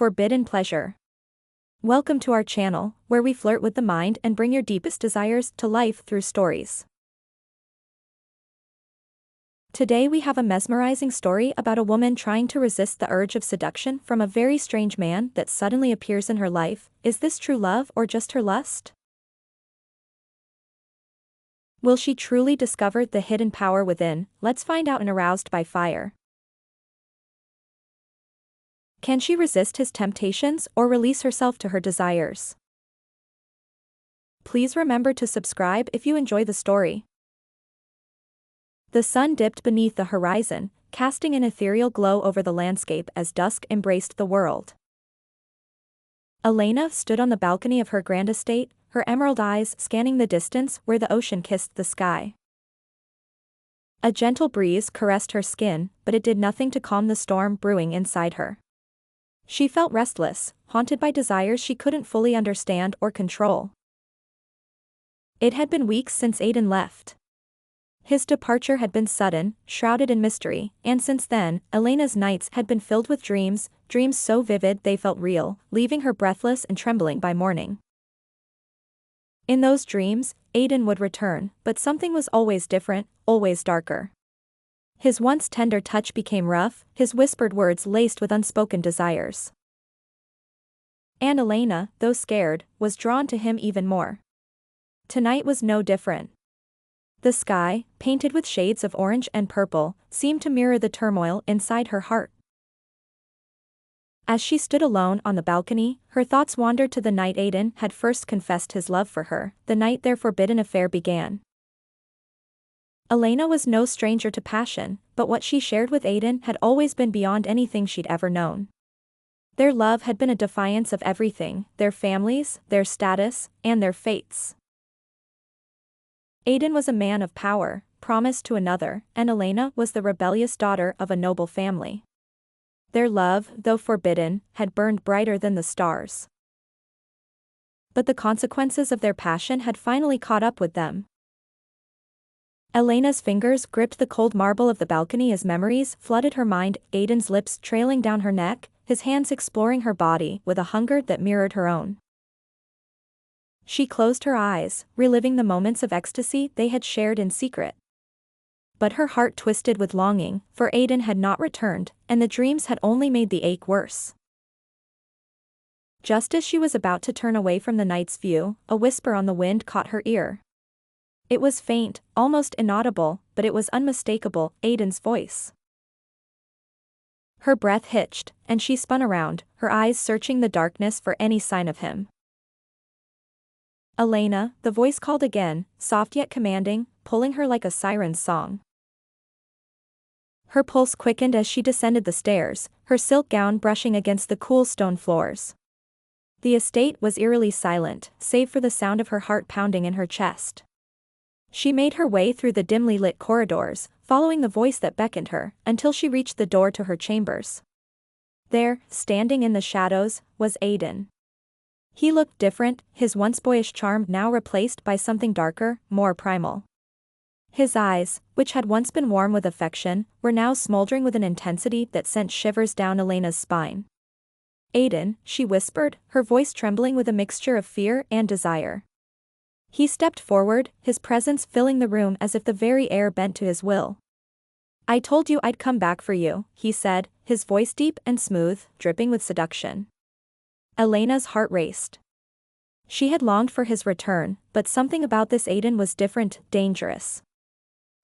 Forbidden pleasure. Welcome to our channel, where we flirt with the mind and bring your deepest desires to life through stories. Today we have a mesmerizing story about a woman trying to resist the urge of seduction from a very strange man that suddenly appears in her life. Is this true love or just her lust? Will she truly discover the hidden power within? Let's find out in Aroused by Fire. Can she resist his temptations or release herself to her desires? Please remember to subscribe if you enjoy the story. The sun dipped beneath the horizon, casting an ethereal glow over the landscape as dusk embraced the world. Elena stood on the balcony of her grand estate, her emerald eyes scanning the distance where the ocean kissed the sky. A gentle breeze caressed her skin, but it did nothing to calm the storm brewing inside her. She felt restless, haunted by desires she couldn't fully understand or control. It had been weeks since Aiden left. His departure had been sudden, shrouded in mystery, and since then, Elena's nights had been filled with dreams so vivid they felt real, leaving her breathless and trembling by morning. In those dreams, Aiden would return, but something was always different, always darker. His once tender touch became rough, his whispered words laced with unspoken desires. And Elena, though scared, was drawn to him even more. Tonight was no different. The sky, painted with shades of orange and purple, seemed to mirror the turmoil inside her heart. As she stood alone on the balcony, her thoughts wandered to the night Aiden had first confessed his love for her, the night their forbidden affair began. Elena was no stranger to passion, but what she shared with Aiden had always been beyond anything she'd ever known. Their love had been a defiance of everything, their families, their status, and their fates. Aiden was a man of power, promised to another, and Elena was the rebellious daughter of a noble family. Their love, though forbidden, had burned brighter than the stars. But the consequences of their passion had finally caught up with them. Elena's fingers gripped the cold marble of the balcony as memories flooded her mind, Aiden's lips trailing down her neck, his hands exploring her body with a hunger that mirrored her own. She closed her eyes, reliving the moments of ecstasy they had shared in secret. But her heart twisted with longing, for Aiden had not returned, and the dreams had only made the ache worse. Just as she was about to turn away from the night's view, a whisper on the wind caught her ear. It was faint, almost inaudible, but it was unmistakable, Aiden's voice. Her breath hitched, and she spun around, her eyes searching the darkness for any sign of him. Elena, the voice called again, soft yet commanding, pulling her like a siren's song. Her pulse quickened as she descended the stairs, her silk gown brushing against the cool stone floors. The estate was eerily silent, save for the sound of her heart pounding in her chest. She made her way through the dimly lit corridors, following the voice that beckoned her, until she reached the door to her chambers. There, standing in the shadows, was Aiden. He looked different, his once boyish charm now replaced by something darker, more primal. His eyes, which had once been warm with affection, were now smoldering with an intensity that sent shivers down Elena's spine. "Aiden," she whispered, her voice trembling with a mixture of fear and desire. He stepped forward, his presence filling the room as if the very air bent to his will. "I told you I'd come back for you," he said, his voice deep and smooth, dripping with seduction. Elena's heart raced. She had longed for his return, but something about this Aiden was different, dangerous.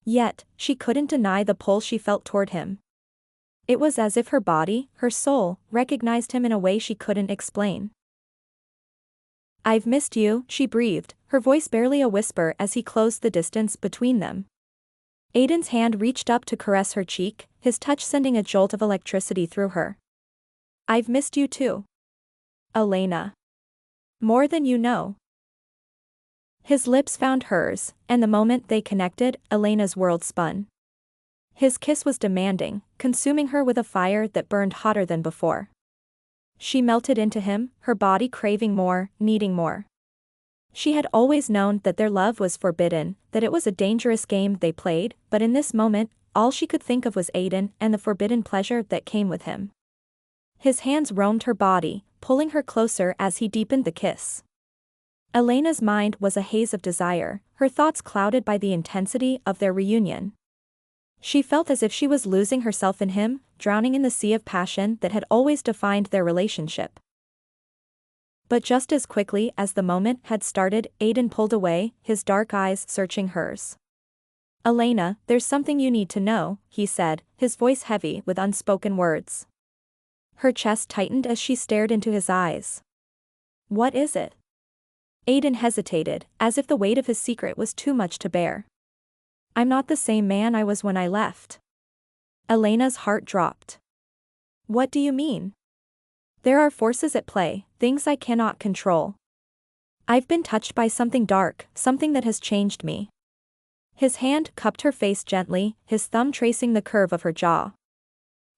Yet, she couldn't deny the pull she felt toward him. It was as if her body, her soul, recognized him in a way she couldn't explain. "I've missed you," she breathed, her voice barely a whisper as he closed the distance between them. Aiden's hand reached up to caress her cheek, his touch sending a jolt of electricity through her. "I've missed you too, Elena. More than you know." His lips found hers, and the moment they connected, Elena's world spun. His kiss was demanding, consuming her with a fire that burned hotter than before. She melted into him, her body craving more, needing more. She had always known that their love was forbidden, that it was a dangerous game they played, but in this moment, all she could think of was Aiden and the forbidden pleasure that came with him. His hands roamed her body, pulling her closer as he deepened the kiss. Elena's mind was a haze of desire, her thoughts clouded by the intensity of their reunion. She felt as if she was losing herself in him, drowning in the sea of passion that had always defined their relationship. But just as quickly as the moment had started, Aiden pulled away, his dark eyes searching hers. "Elena, there's something you need to know," he said, his voice heavy with unspoken words. Her chest tightened as she stared into his eyes. "What is it?" Aiden hesitated, as if the weight of his secret was too much to bear. "I'm not the same man I was when I left." Elena's heart dropped. "What do you mean?" "There are forces at play, things I cannot control. I've been touched by something dark, something that has changed me." His hand cupped her face gently, his thumb tracing the curve of her jaw.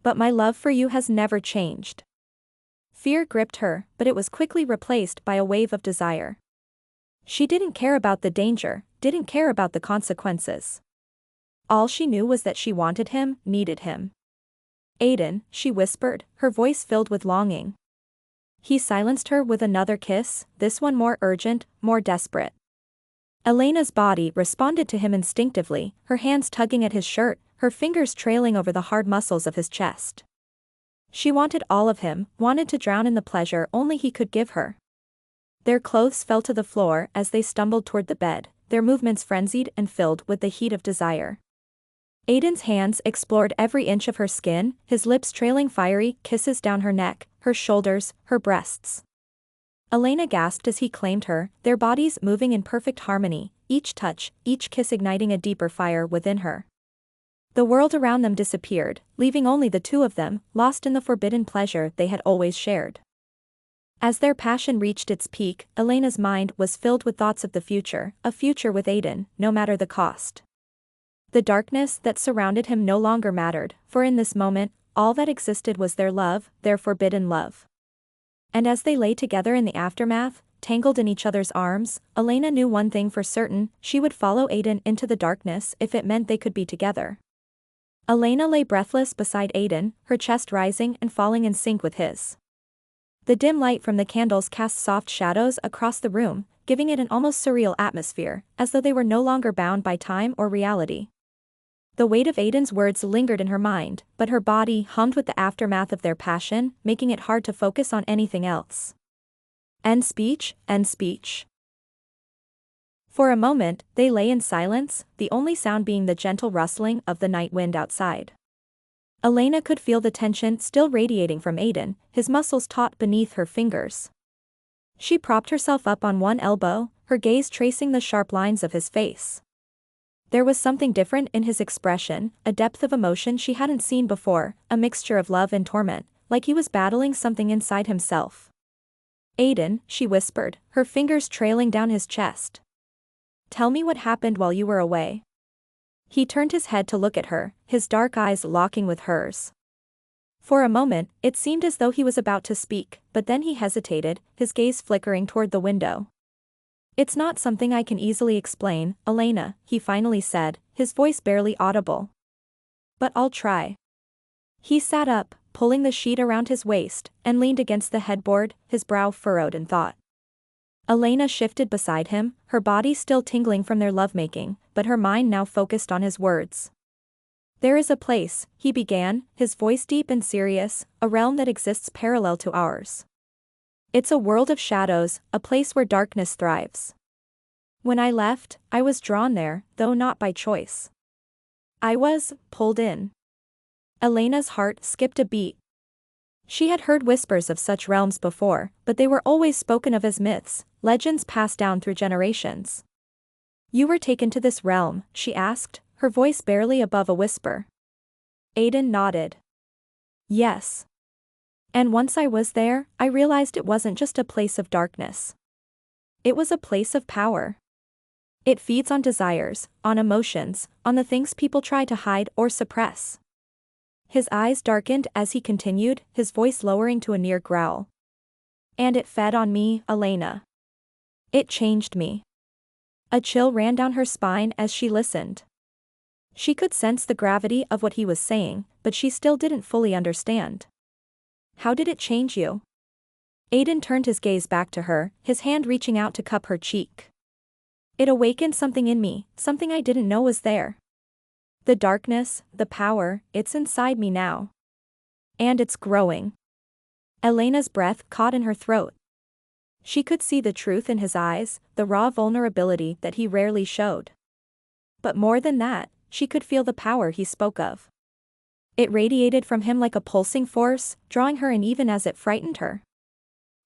"But my love for you has never changed." Fear gripped her, but it was quickly replaced by a wave of desire. She didn't care about the danger, didn't care about the consequences. All she knew was that she wanted him, needed him. "Aiden," she whispered, her voice filled with longing. He silenced her with another kiss, this one more urgent, more desperate. Elena's body responded to him instinctively, her hands tugging at his shirt, her fingers trailing over the hard muscles of his chest. She wanted all of him, wanted to drown in the pleasure only he could give her. Their clothes fell to the floor as they stumbled toward the bed, their movements frenzied and filled with the heat of desire. Aiden's hands explored every inch of her skin, his lips trailing fiery kisses down her neck, her shoulders, her breasts. Elena gasped as he claimed her, their bodies moving in perfect harmony, each touch, each kiss igniting a deeper fire within her. The world around them disappeared, leaving only the two of them, lost in the forbidden pleasure they had always shared. As their passion reached its peak, Elena's mind was filled with thoughts of the future, a future with Aiden, no matter the cost. The darkness that surrounded him no longer mattered, for in this moment, all that existed was their love, their forbidden love. And as they lay together in the aftermath, tangled in each other's arms, Elena knew one thing for certain, she would follow Aiden into the darkness if it meant they could be together. Elena lay breathless beside Aiden, her chest rising and falling in sync with his. The dim light from the candles cast soft shadows across the room, giving it an almost surreal atmosphere, as though they were no longer bound by time or reality. The weight of Aiden's words lingered in her mind, but her body hummed with the aftermath of their passion, making it hard to focus on anything else. End speech, end speech. For a moment, they lay in silence, the only sound being the gentle rustling of the night wind outside. Elena could feel the tension still radiating from Aiden, his muscles taut beneath her fingers. She propped herself up on one elbow, her gaze tracing the sharp lines of his face. There was something different in his expression, a depth of emotion she hadn't seen before, a mixture of love and torment, like he was battling something inside himself. "Aiden," she whispered, her fingers trailing down his chest. "Tell me what happened while you were away." He turned his head to look at her, his dark eyes locking with hers. For a moment, it seemed as though he was about to speak, but then he hesitated, his gaze flickering toward the window. "It's not something I can easily explain, Elena," he finally said, his voice barely audible. "But I'll try." He sat up, pulling the sheet around his waist, and leaned against the headboard, his brow furrowed in thought. Elena shifted beside him, her body still tingling from their lovemaking, but her mind now focused on his words. "There is a place," he began, his voice deep and serious, "a realm that exists parallel to ours. It's a world of shadows, a place where darkness thrives. When I left, I was drawn there, though not by choice. I was pulled in." Elena's heart skipped a beat. She had heard whispers of such realms before, but they were always spoken of as myths, legends passed down through generations. "You were taken to this realm?" she asked, her voice barely above a whisper. Aiden nodded. "Yes. And once I was there, I realized it wasn't just a place of darkness. It was a place of power. It feeds on desires, on emotions, on the things people try to hide or suppress." His eyes darkened as he continued, his voice lowering to a near growl. "And it fed on me, Elena. It changed me." A chill ran down her spine as she listened. She could sense the gravity of what he was saying, but she still didn't fully understand. How did it change you? Aiden turned his gaze back to her, his hand reaching out to cup her cheek. It awakened something in me, something I didn't know was there. The darkness, the power, it's inside me now. And it's growing. Elena's breath caught in her throat. She could see the truth in his eyes, the raw vulnerability that he rarely showed. But more than that, she could feel the power he spoke of. It radiated from him like a pulsing force, drawing her in even as it frightened her.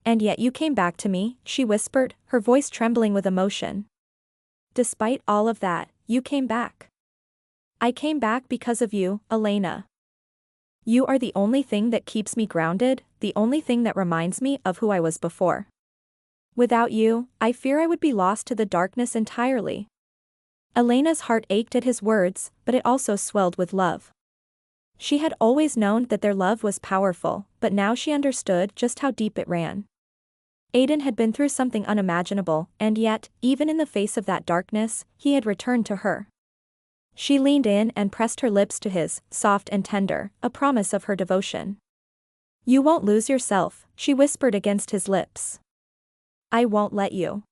And yet you came back to me, she whispered, her voice trembling with emotion. Despite all of that, you came back. I came back because of you, Elena. You are the only thing that keeps me grounded, the only thing that reminds me of who I was before. Without you, I fear I would be lost to the darkness entirely. Elena's heart ached at his words, but it also swelled with love. She had always known that their love was powerful, but now she understood just how deep it ran. Aiden had been through something unimaginable, and yet, even in the face of that darkness, he had returned to her. She leaned in and pressed her lips to his, soft and tender, a promise of her devotion. You won't lose yourself, she whispered against his lips. I won't let you.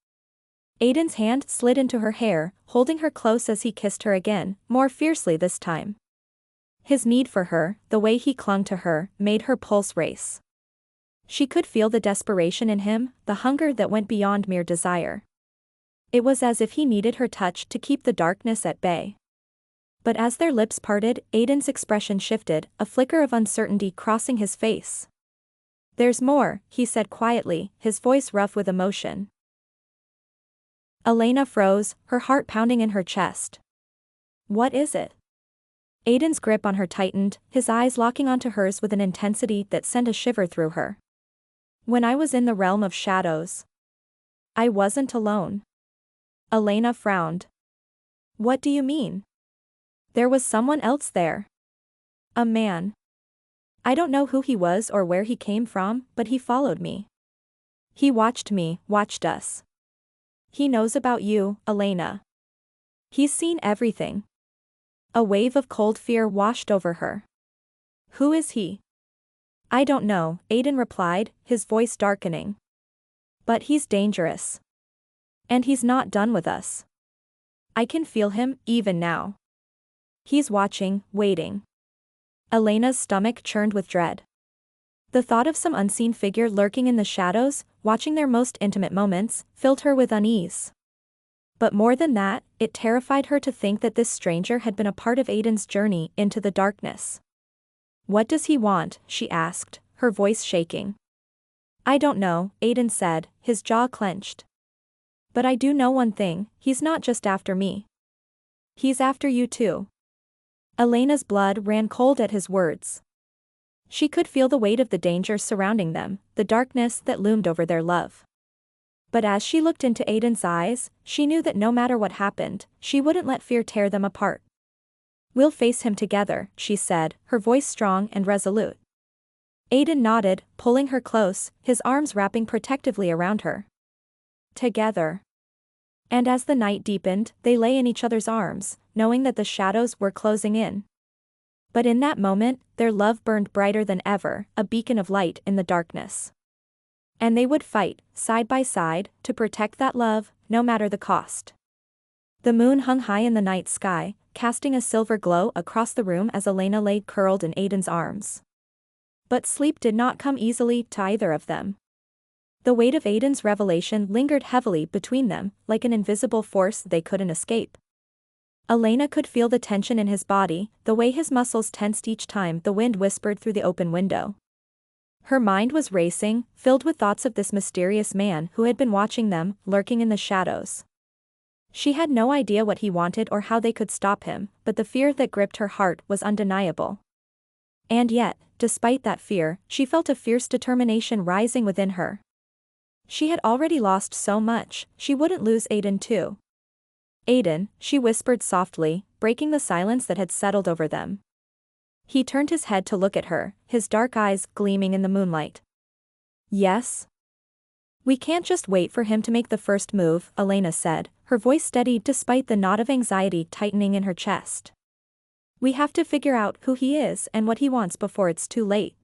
Aiden's hand slid into her hair, holding her close as he kissed her again, more fiercely this time. His need for her, the way he clung to her, made her pulse race. She could feel the desperation in him, the hunger that went beyond mere desire. It was as if he needed her touch to keep the darkness at bay. But as their lips parted, Aiden's expression shifted, a flicker of uncertainty crossing his face. There's more, he said quietly, his voice rough with emotion. Elena froze, her heart pounding in her chest. What is it? Aiden's grip on her tightened, his eyes locking onto hers with an intensity that sent a shiver through her. When I was in the realm of shadows, I wasn't alone. Elena frowned. What do you mean? There was someone else there. A man. I don't know who he was or where he came from, but he followed me. He watched me, watched us. He knows about you, Elena. He's seen everything. A wave of cold fear washed over her. Who is he? I don't know, Aiden replied, his voice darkening. But he's dangerous. And he's not done with us. I can feel him, even now. He's watching, waiting. Elena's stomach churned with dread. The thought of some unseen figure lurking in the shadows, watching their most intimate moments, filled her with unease. But more than that, it terrified her to think that this stranger had been a part of Aiden's journey into the darkness. What does he want? She asked, her voice shaking. I don't know, Aiden said, his jaw clenched. But I do know one thing, he's not just after me. He's after you too. Elena's blood ran cold at his words. She could feel the weight of the danger surrounding them, the darkness that loomed over their love. But as she looked into Aiden's eyes, she knew that no matter what happened, she wouldn't let fear tear them apart. We'll face him together, she said, her voice strong and resolute. Aiden nodded, pulling her close, his arms wrapping protectively around her. Together. And as the night deepened, they lay in each other's arms, knowing that the shadows were closing in. But in that moment, their love burned brighter than ever, a beacon of light in the darkness. And they would fight, side by side, to protect that love, no matter the cost. The moon hung high in the night sky, casting a silver glow across the room as Elena lay curled in Aiden's arms. But sleep did not come easily to either of them. The weight of Aiden's revelation lingered heavily between them, like an invisible force they couldn't escape. Elena could feel the tension in his body, the way his muscles tensed each time the wind whispered through the open window. Her mind was racing, filled with thoughts of this mysterious man who had been watching them, lurking in the shadows. She had no idea what he wanted or how they could stop him, but the fear that gripped her heart was undeniable. And yet, despite that fear, she felt a fierce determination rising within her. She had already lost so much, she wouldn't lose Aiden too. Aiden, she whispered softly, breaking the silence that had settled over them. He turned his head to look at her, his dark eyes gleaming in the moonlight. Yes? We can't just wait for him to make the first move, Elena said, her voice steady despite the knot of anxiety tightening in her chest. We have to figure out who he is and what he wants before it's too late.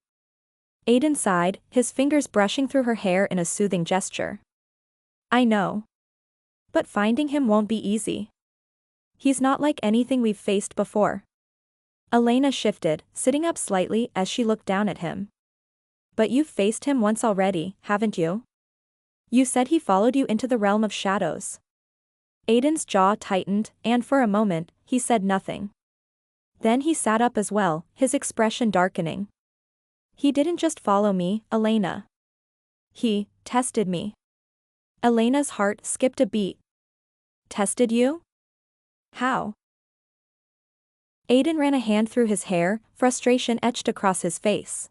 Aiden sighed, his fingers brushing through her hair in a soothing gesture. I know. But finding him won't be easy. He's not like anything we've faced before. Elena shifted, sitting up slightly as she looked down at him. But you've faced him once already, haven't you? You said he followed you into the realm of shadows. Aiden's jaw tightened, and for a moment, he said nothing. Then he sat up as well, his expression darkening. He didn't just follow me, Elena. He tested me. Elena's heart skipped a beat. Tested you? How? Aiden ran a hand through his hair, frustration etched across his face.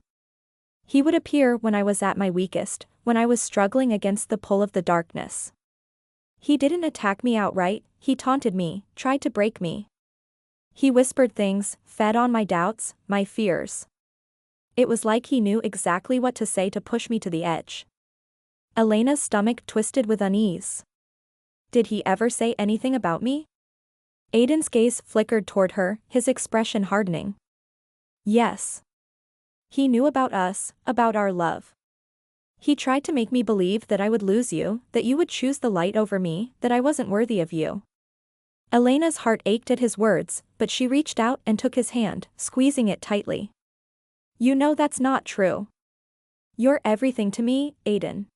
He would appear when I was at my weakest, when I was struggling against the pull of the darkness. He didn't attack me outright, he taunted me, tried to break me. He whispered things, fed on my doubts, my fears. It was like he knew exactly what to say to push me to the edge. Elena's stomach twisted with unease. Did he ever say anything about me? Aiden's gaze flickered toward her, his expression hardening. Yes. He knew about us, about our love. He tried to make me believe that I would lose you, that you would choose the light over me, that I wasn't worthy of you. Elena's heart ached at his words, but she reached out and took his hand, squeezing it tightly. You know that's not true. You're everything to me, Aiden.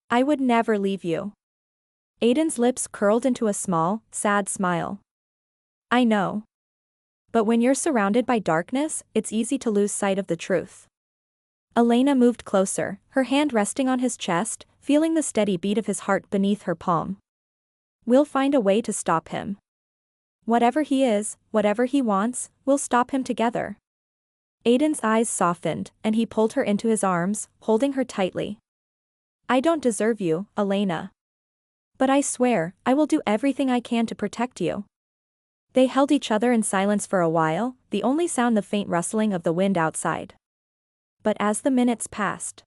I would never leave you. Aiden's lips curled into a small, sad smile. I know. But when you're surrounded by darkness, it's easy to lose sight of the truth. Elena moved closer, her hand resting on his chest, feeling the steady beat of his heart beneath her palm. We'll find a way to stop him. Whatever he is, whatever he wants, we'll stop him together. Aiden's eyes softened, and he pulled her into his arms, holding her tightly. I don't deserve you, Elena. But I swear, I will do everything I can to protect you. They held each other in silence for a while, the only sound the faint rustling of the wind outside. But as the minutes passed,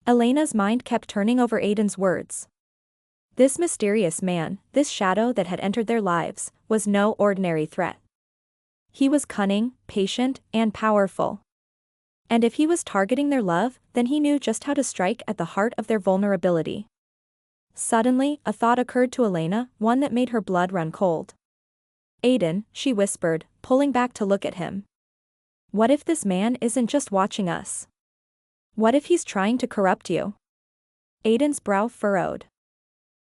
Elena's mind kept turning over Aiden's words. This mysterious man, this shadow that had entered their lives, was no ordinary threat. He was cunning, patient, and powerful. And if he was targeting their love, then he knew just how to strike at the heart of their vulnerability. Suddenly, a thought occurred to Elena, one that made her blood run cold. Aiden, she whispered, pulling back to look at him. What if this man isn't just watching us? What if he's trying to corrupt you? Aiden's brow furrowed.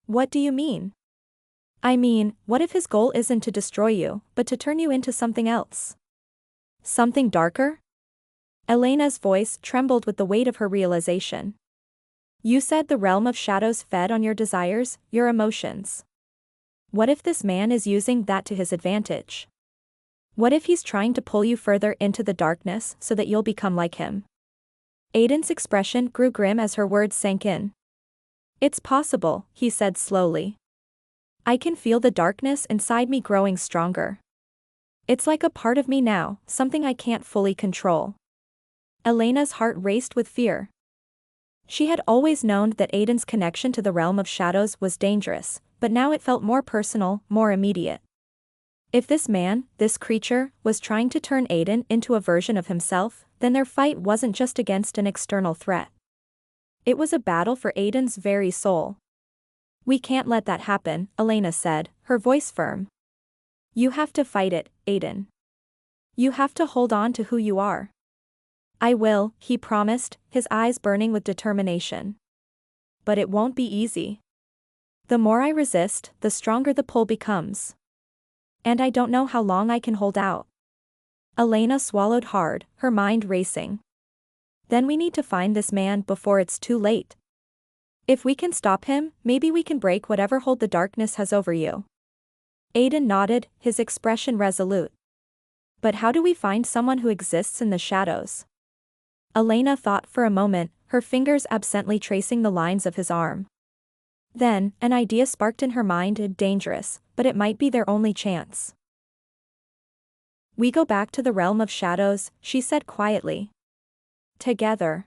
What do you mean? I mean, what if his goal isn't to destroy you, but to turn you into something else? Something darker? Elena's voice trembled with the weight of her realization. You said the realm of shadows fed on your desires, your emotions. What if this man is using that to his advantage? What if he's trying to pull you further into the darkness so that you'll become like him? Aiden's expression grew grim as her words sank in. It's possible, he said slowly. I can feel the darkness inside me growing stronger. It's like a part of me now, something I can't fully control. Elena's heart raced with fear. She had always known that Aiden's connection to the realm of shadows was dangerous, but now it felt more personal, more immediate. If this man, this creature, was trying to turn Aiden into a version of himself, then their fight wasn't just against an external threat. It was a battle for Aiden's very soul. We can't let that happen, Elena said, her voice firm. You have to fight it, Aiden. You have to hold on to who you are. I will, he promised, his eyes burning with determination. But it won't be easy. The more I resist, the stronger the pull becomes. And I don't know how long I can hold out. Elena swallowed hard, her mind racing. Then we need to find this man before it's too late. If we can stop him, maybe we can break whatever hold the darkness has over you. Aiden nodded, his expression resolute. But how do we find someone who exists in the shadows? Elena thought for a moment, her fingers absently tracing the lines of his arm. Then, an idea sparked in her mind, dangerous, but it might be their only chance. We go back to the realm of shadows, she said quietly. Together.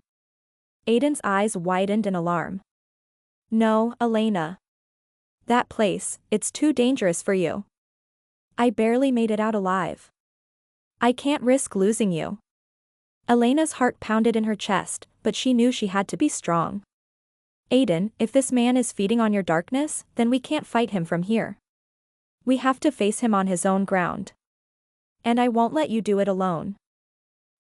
Aiden's eyes widened in alarm. No, Elena. That place, it's too dangerous for you. I barely made it out alive. I can't risk losing you. Elena's heart pounded in her chest, but she knew she had to be strong. Aiden, if this man is feeding on your darkness, then we can't fight him from here. We have to face him on his own ground. And I won't let you do it alone.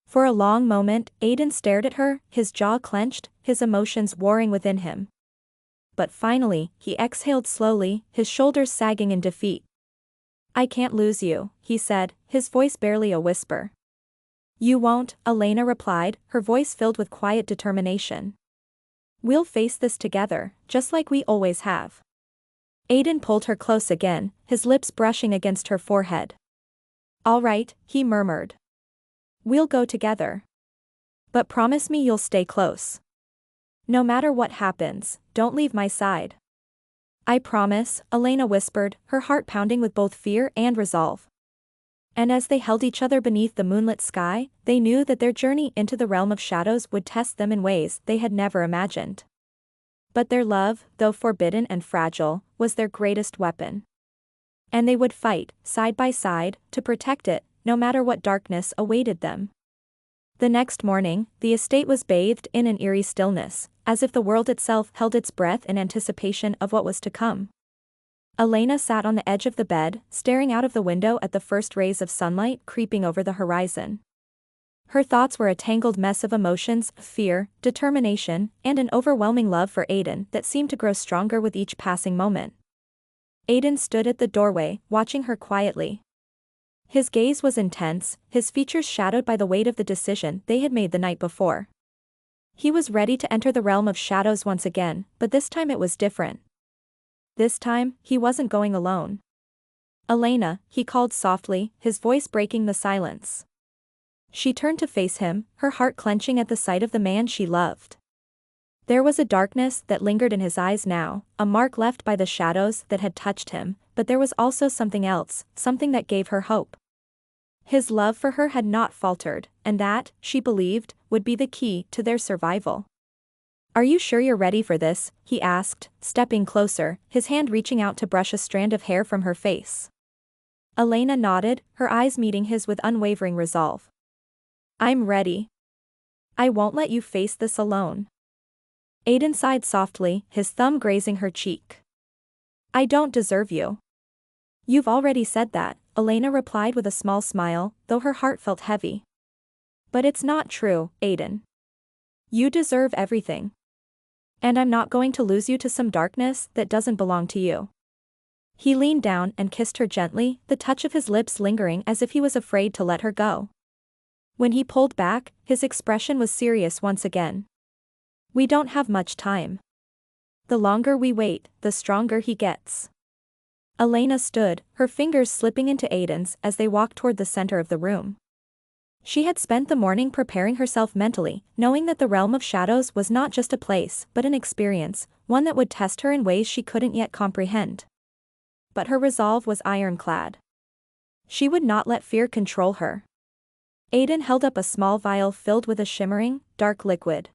For a long moment, Aiden stared at her, his jaw clenched, his emotions warring within him. But finally, he exhaled slowly, his shoulders sagging in defeat. I can't lose you, he said, his voice barely a whisper. You won't, Elena replied, her voice filled with quiet determination. We'll face this together, just like we always have. Aiden pulled her close again, his lips brushing against her forehead. All right, he murmured. We'll go together. But promise me you'll stay close. No matter what happens, don't leave my side. I promise, Elena whispered, her heart pounding with both fear and resolve. And as they held each other beneath the moonlit sky, they knew that their journey into the realm of shadows would test them in ways they had never imagined. But their love, though forbidden and fragile, was their greatest weapon. And they would fight, side by side, to protect it, no matter what darkness awaited them. The next morning, the estate was bathed in an eerie stillness, as if the world itself held its breath in anticipation of what was to come. Elena sat on the edge of the bed, staring out of the window at the first rays of sunlight creeping over the horizon. Her thoughts were a tangled mess of emotions, fear, determination, and an overwhelming love for Aiden that seemed to grow stronger with each passing moment. Aiden stood at the doorway, watching her quietly. His gaze was intense, his features shadowed by the weight of the decision they had made the night before. He was ready to enter the realm of shadows once again, but this time it was different. This time, he wasn't going alone. Elena, he called softly, his voice breaking the silence. She turned to face him, her heart clenching at the sight of the man she loved. There was a darkness that lingered in his eyes now, a mark left by the shadows that had touched him, but there was also something else, something that gave her hope. His love for her had not faltered, and that, she believed, would be the key to their survival. Are you sure you're ready for this? He asked, stepping closer, his hand reaching out to brush a strand of hair from her face. Elena nodded, her eyes meeting his with unwavering resolve. I'm ready. I won't let you face this alone. Aiden sighed softly, his thumb grazing her cheek. I don't deserve you. You've already said that, Elena replied with a small smile, though her heart felt heavy. But it's not true, Aiden. You deserve everything. And I'm not going to lose you to some darkness that doesn't belong to you. He leaned down and kissed her gently, the touch of his lips lingering as if he was afraid to let her go. When he pulled back, his expression was serious once again. We don't have much time. The longer we wait, the stronger he gets. Elena stood, her fingers slipping into Aiden's as they walked toward the center of the room. She had spent the morning preparing herself mentally, knowing that the realm of shadows was not just a place but an experience, one that would test her in ways she couldn't yet comprehend. But her resolve was ironclad. She would not let fear control her. Aiden held up a small vial filled with a shimmering, dark liquid.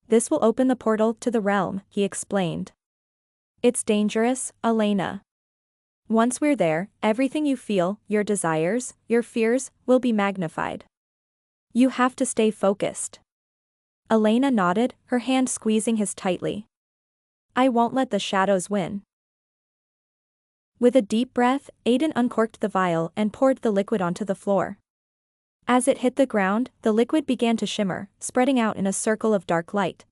This will open the portal to the realm, he explained. It's dangerous, Elena. Once we're there, everything you feel, your desires, your fears, will be magnified. You have to stay focused. Elena nodded, her hand squeezing his tightly. I won't let the shadows win. With a deep breath, Aiden uncorked the vial and poured the liquid onto the floor. As it hit the ground, the liquid began to shimmer, spreading out in a circle of dark light.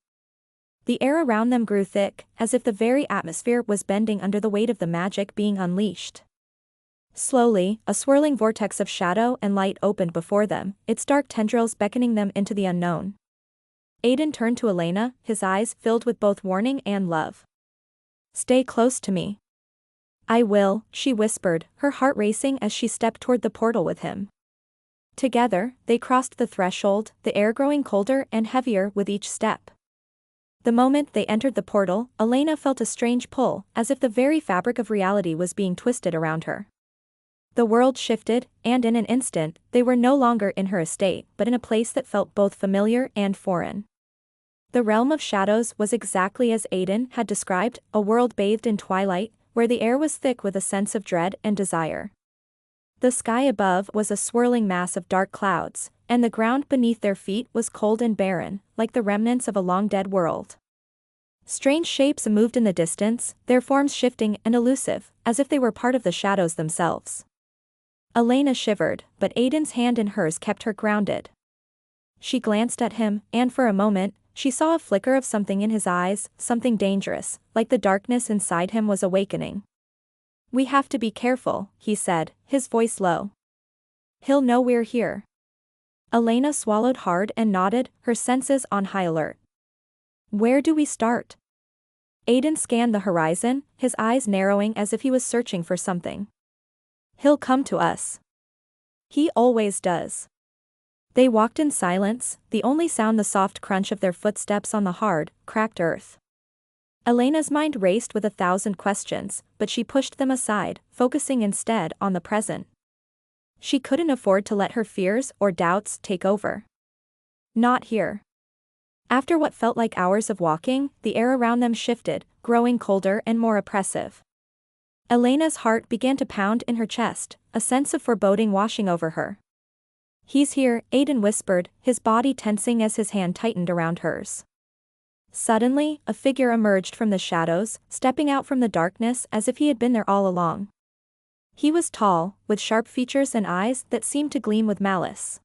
The air around them grew thick, as if the very atmosphere was bending under the weight of the magic being unleashed. Slowly, a swirling vortex of shadow and light opened before them, its dark tendrils beckoning them into the unknown. Aiden turned to Elena, his eyes filled with both warning and love. Stay close to me. I will, she whispered, her heart racing as she stepped toward the portal with him. Together, they crossed the threshold, the air growing colder and heavier with each step. The moment they entered the portal, Elena felt a strange pull, as if the very fabric of reality was being twisted around her. The world shifted, and in an instant, they were no longer in her estate but in a place that felt both familiar and foreign. The realm of shadows was exactly as Aiden had described, a world bathed in twilight, where the air was thick with a sense of dread and desire. The sky above was a swirling mass of dark clouds, and the ground beneath their feet was cold and barren, like the remnants of a long-dead world. Strange shapes moved in the distance, their forms shifting and elusive, as if they were part of the shadows themselves. Elena shivered, but Aiden's hand in hers kept her grounded. She glanced at him, and for a moment, she saw a flicker of something in his eyes, something dangerous, like the darkness inside him was awakening. "We have to be careful," he said, his voice low. "He'll know we're here." Elena swallowed hard and nodded, her senses on high alert. "Where do we start?" Aiden scanned the horizon, his eyes narrowing as if he was searching for something. "He'll come to us. He always does." They walked in silence, the only sound the soft crunch of their footsteps on the hard, cracked earth. Elena's mind raced with 1,000 questions, but she pushed them aside, focusing instead on the present. She couldn't afford to let her fears or doubts take over. Not here. After what felt like hours of walking, the air around them shifted, growing colder and more oppressive. Elena's heart began to pound in her chest, a sense of foreboding washing over her. "He's here," Aiden whispered, his body tensing as his hand tightened around hers. Suddenly, a figure emerged from the shadows, stepping out from the darkness as if he had been there all along. He was tall, with sharp features and eyes that seemed to gleam with malice.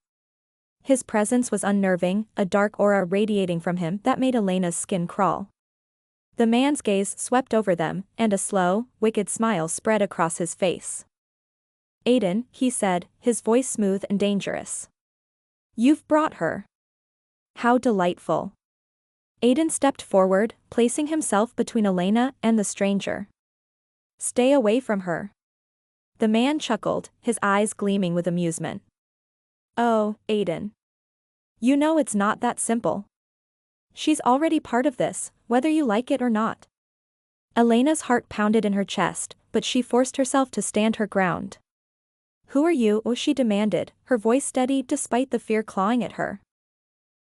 His presence was unnerving, a dark aura radiating from him that made Elena's skin crawl. The man's gaze swept over them, and a slow, wicked smile spread across his face. "Aiden," he said, his voice smooth and dangerous. "You've brought her. How delightful." Aiden stepped forward, placing himself between Elena and the stranger. "Stay away from her." The man chuckled, his eyes gleaming with amusement. "Oh, Aiden. You know it's not that simple. She's already part of this, whether you like it or not." Elena's heart pounded in her chest, but she forced herself to stand her ground. "Who are you?" she demanded, her voice steady despite the fear clawing at her.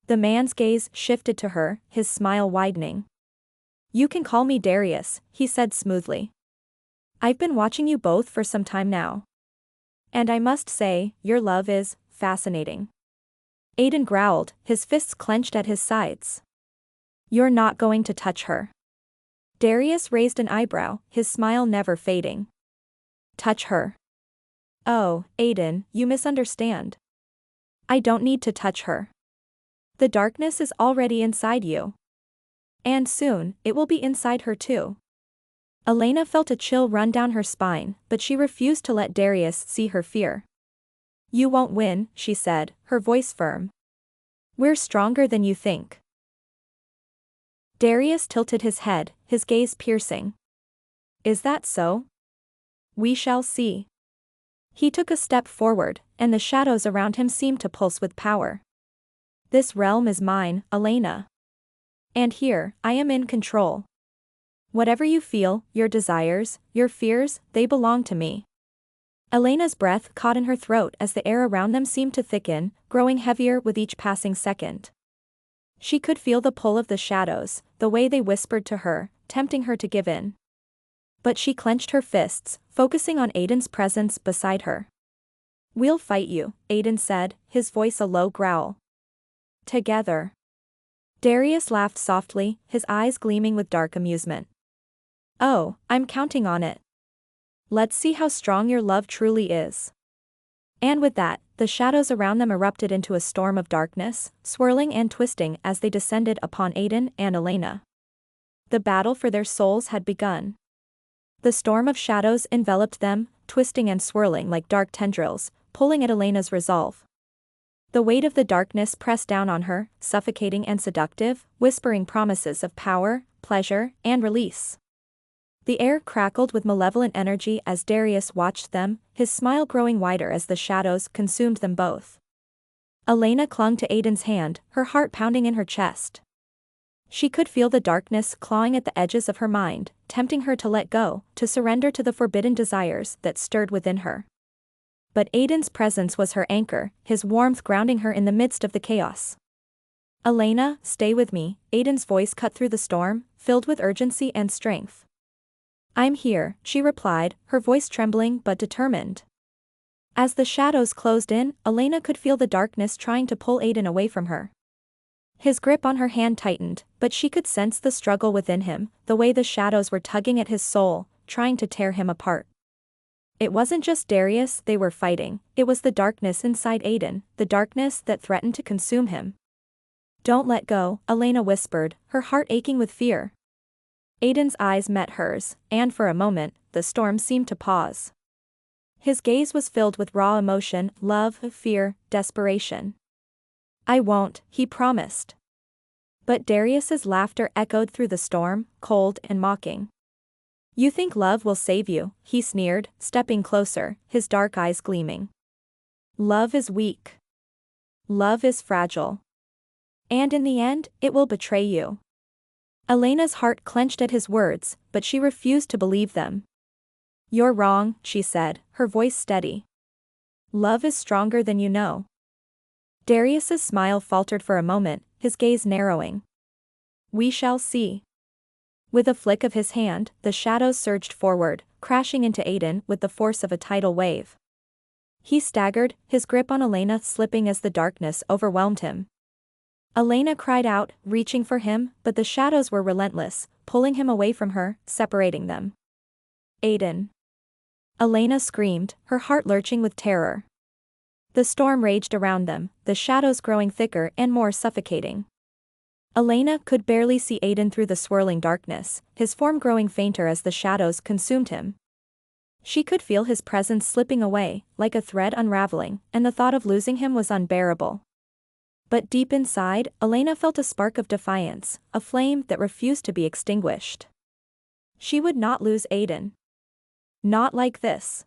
The man's gaze shifted to her, his smile widening. "You can call me Darius," he said smoothly. "I've been watching you both for some time now. And I must say, your love is fascinating." Aiden growled, his fists clenched at his sides. "You're not going to touch her." Darius raised an eyebrow, his smile never fading. "Touch her?" "Oh, Aiden, you misunderstand. I don't need to touch her. The darkness is already inside you. And soon, it will be inside her too." Elena felt a chill run down her spine, but she refused to let Darius see her fear. "You won't win," she said, her voice firm. "We're stronger than you think." Darius tilted his head, his gaze piercing. "Is that so? We shall see." He took a step forward, and the shadows around him seemed to pulse with power. "This realm is mine, Elena. And here, I am in control. Whatever you feel, your desires, your fears, they belong to me." Elena's breath caught in her throat as the air around them seemed to thicken, growing heavier with each passing second. She could feel the pull of the shadows, the way they whispered to her, tempting her to give in. But she clenched her fists, focusing on Aiden's presence beside her. "We'll fight you," Aiden said, his voice a low growl. "Together." Darius laughed softly, his eyes gleaming with dark amusement. "Oh, I'm counting on it. Let's see how strong your love truly is." And with that, the shadows around them erupted into a storm of darkness, swirling and twisting as they descended upon Aiden and Elena. The battle for their souls had begun. The storm of shadows enveloped them, twisting and swirling like dark tendrils, pulling at Elena's resolve. The weight of the darkness pressed down on her, suffocating and seductive, whispering promises of power, pleasure, and release. The air crackled with malevolent energy as Darius watched them, his smile growing wider as the shadows consumed them both. Elena clung to Aiden's hand, her heart pounding in her chest. She could feel the darkness clawing at the edges of her mind, tempting her to let go, to surrender to the forbidden desires that stirred within her. But Aiden's presence was her anchor, his warmth grounding her in the midst of the chaos. "Elena, stay with me," Aiden's voice cut through the storm, filled with urgency and strength. "I'm here," she replied, her voice trembling but determined. As the shadows closed in, Elena could feel the darkness trying to pull Aiden away from her. His grip on her hand tightened, but she could sense the struggle within him, the way the shadows were tugging at his soul, trying to tear him apart. It wasn't just Darius they were fighting, it was the darkness inside Aiden, the darkness that threatened to consume him. "Don't let go," Elena whispered, her heart aching with fear. Aiden's eyes met hers, and for a moment, the storm seemed to pause. His gaze was filled with raw emotion, love, fear, desperation. "I won't," he promised. But Darius's laughter echoed through the storm, cold and mocking. "You think love will save you," he sneered, stepping closer, his dark eyes gleaming. "Love is weak. Love is fragile. And in the end, it will betray you." Elena's heart clenched at his words, but she refused to believe them. "You're wrong," she said, her voice steady. "Love is stronger than you know." Darius's smile faltered for a moment, his gaze narrowing. "We shall see." With a flick of his hand, the shadows surged forward, crashing into Aiden with the force of a tidal wave. He staggered, his grip on Elena slipping as the darkness overwhelmed him. Elena cried out, reaching for him, but the shadows were relentless, pulling him away from her, separating them. "Aiden!" Elena screamed, her heart lurching with terror. The storm raged around them, the shadows growing thicker and more suffocating. Elena could barely see Aiden through the swirling darkness, his form growing fainter as the shadows consumed him. She could feel his presence slipping away, like a thread unraveling, and the thought of losing him was unbearable. But deep inside, Elena felt a spark of defiance, a flame that refused to be extinguished. She would not lose Aiden. Not like this.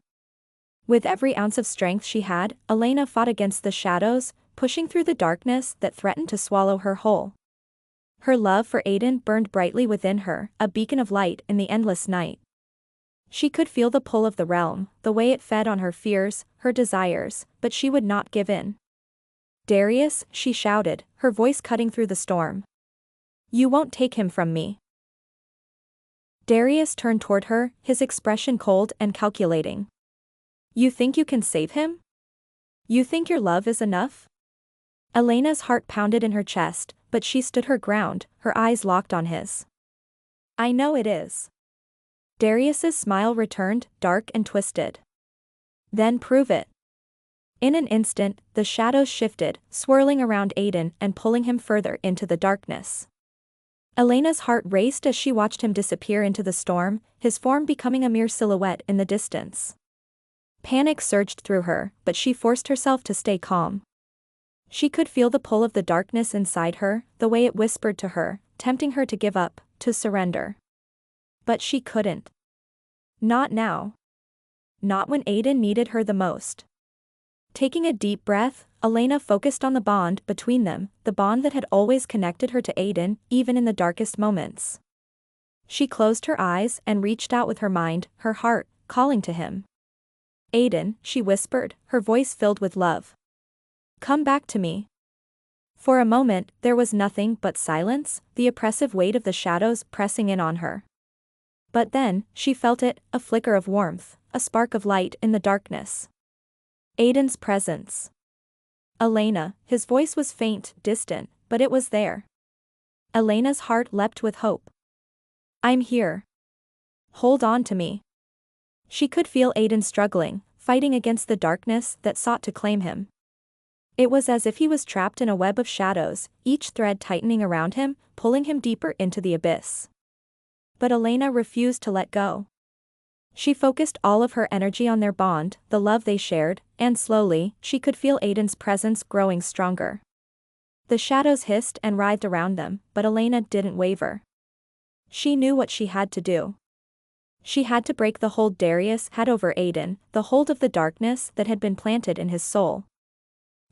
With every ounce of strength she had, Elena fought against the shadows, pushing through the darkness that threatened to swallow her whole. Her love for Aiden burned brightly within her, a beacon of light in the endless night. She could feel the pull of the realm, the way it fed on her fears, her desires, but she would not give in. "Darius," she shouted, her voice cutting through the storm. "You won't take him from me." Darius turned toward her, his expression cold and calculating. "You think you can save him? You think your love is enough?" Elena's heart pounded in her chest, but she stood her ground, her eyes locked on his. "I know it is." Darius's smile returned, dark and twisted. "Then prove it." In an instant, the shadows shifted, swirling around Aiden and pulling him further into the darkness. Elena's heart raced as she watched him disappear into the storm, his form becoming a mere silhouette in the distance. Panic surged through her, but she forced herself to stay calm. She could feel the pull of the darkness inside her, the way it whispered to her, tempting her to give up, to surrender. But she couldn't. Not now. Not when Aiden needed her the most. Taking a deep breath, Elena focused on the bond between them, the bond that had always connected her to Aiden, even in the darkest moments. She closed her eyes and reached out with her mind, her heart, calling to him. "Aiden," she whispered, her voice filled with love. "Come back to me." For a moment, there was nothing but silence, the oppressive weight of the shadows pressing in on her. But then, she felt it, a flicker of warmth, a spark of light in the darkness. Aiden's presence. "Elena," his voice was faint, distant, but it was there. Elena's heart leapt with hope. "I'm here. Hold on to me." She could feel Aiden struggling, fighting against the darkness that sought to claim him. It was as if he was trapped in a web of shadows, each thread tightening around him, pulling him deeper into the abyss. But Elena refused to let go. She focused all of her energy on their bond, the love they shared, and slowly, she could feel Aiden's presence growing stronger. The shadows hissed and writhed around them, but Elena didn't waver. She knew what she had to do. She had to break the hold Darius had over Aiden, the hold of the darkness that had been planted in his soul.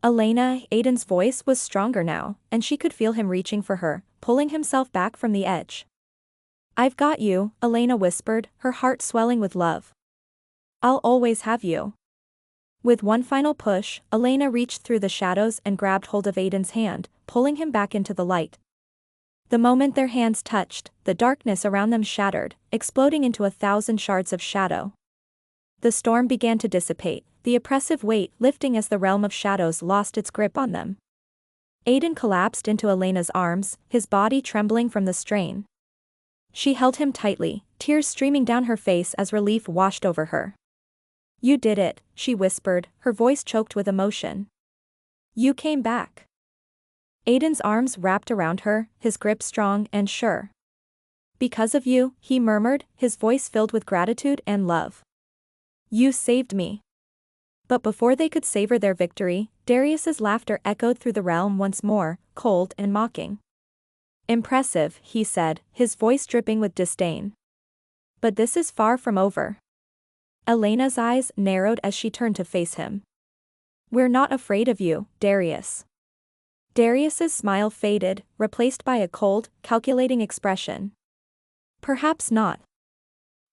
Elena, Aiden's voice was stronger now, and she could feel him reaching for her, pulling himself back from the edge. "I've got you," Elena whispered, her heart swelling with love. "I'll always have you." With one final push, Elena reached through the shadows and grabbed hold of Aiden's hand, pulling him back into the light. The moment their hands touched, the darkness around them shattered, exploding into 1,000 shards of shadow. The storm began to dissipate, the oppressive weight lifting as the realm of shadows lost its grip on them. Aiden collapsed into Elena's arms, his body trembling from the strain. She held him tightly, tears streaming down her face as relief washed over her. "You did it," she whispered, her voice choked with emotion. "You came back." Aiden's arms wrapped around her, his grip strong and sure. "Because of you," he murmured, his voice filled with gratitude and love. "You saved me." But before they could savor their victory, Darius's laughter echoed through the realm once more, cold and mocking. "Impressive," he said, his voice dripping with disdain. "But this is far from over." Elena's eyes narrowed as she turned to face him. "We're not afraid of you, Darius." Darius's smile faded, replaced by a cold, calculating expression. "Perhaps not.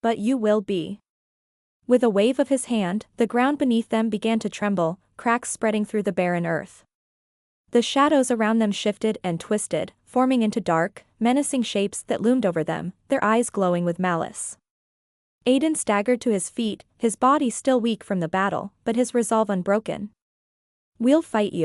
But you will be." With a wave of his hand, the ground beneath them began to tremble, cracks spreading through the barren earth. The shadows around them shifted and twisted, forming into dark, menacing shapes that loomed over them, their eyes glowing with malice. Aiden staggered to his feet, his body still weak from the battle, but his resolve unbroken. "We'll fight you."